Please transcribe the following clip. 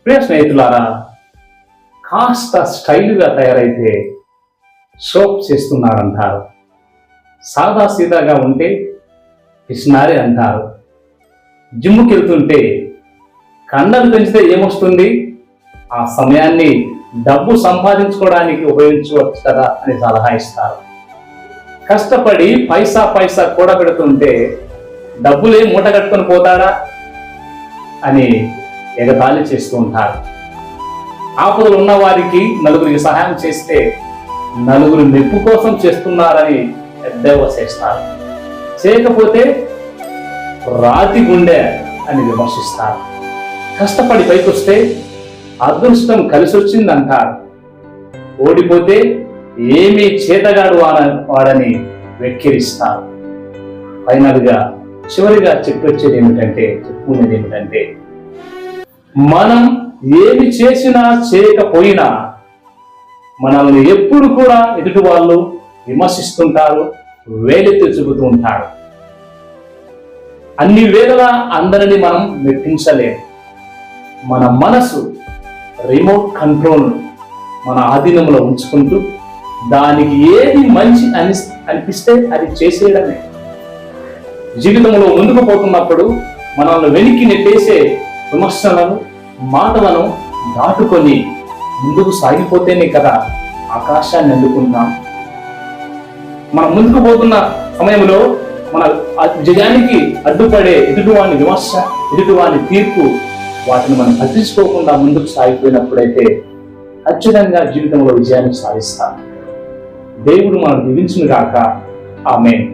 ప్రియ స్నేహితులారా, కాస్త స్టైల్గా తయారైతే షోప్ చేస్తున్నారంటారు. సాదా సీదాగా ఉంటే పిసినారి అంటారు. జిమ్కి వెళ్తుంటే కండలు పెంచితే ఏమొస్తుంది, ఆ సమయాన్ని డబ్బు సంపాదించుకోవడానికి ఉపయోగించవచ్చు కదా అని సలహా ఇస్తారు. కష్టపడి పైసా పైసా కూడబెడుతుంటే డబ్బులే మూట కట్టుకొని పోతాడా అని ఎగతాళి చేస్తూ ఉంటారు. ఆపదలు ఉన్న వారికి నలుగురికి సహాయం చేస్తే నలుగురు మెప్పు కోసం చేస్తున్నారని ఎద్దేవా చేస్తారు. చేయకపోతే రాతి గుండె అని విమర్శిస్తారు. కష్టపడి పైకొస్తే అదృష్టం కలిసి వచ్చిందంటారు. ఓడిపోతే ఏమీ చేతగాడు వాడని వెక్కిరిస్తారు. ఫైనల్గా చివరిగా చెప్పుకునేది ఏమిటంటే మనం ఏమి చేసినా చేయకపోయినా మనల్ని ఎప్పుడు కూడా ఎదుటి వాళ్ళు విమర్శిస్తుంటారు, వేలెత్తి చూపుతూ ఉంటారు. అన్ని వేళలా అందరినీ మనం మెప్పించలేము. మన మనసు రిమోట్ కంట్రోల్ మన ఆధీనంలో ఉంచుకుంటూ దానికి ఏది మంచి అనిపిస్తే అది చేసేయడమే. జీవితంలో ముందుకు పోతున్నప్పుడు మనల్ని వెనక్కి నెట్టేసే విమర్శలను, మాటలను దాటుకొని ముందుకు సాగిపోతేనే కదా ఆకాశాన్ని అందుకుంటాం. మనం ముందుకు పోతున్న సమయంలో మన విజయానికి అడ్డుపడే ఎదుటివాని విమర్శ, ఎదుటివాని తీర్పు, వాటిని మనం పట్టించుకోకుండా ముందుకు సాగిపోయినప్పుడైతే ఖచ్చితంగా జీవితంలో విజయాన్ని సాధిస్తాం. దేవుడు మనం దీవించును గాక. ఆమేన్.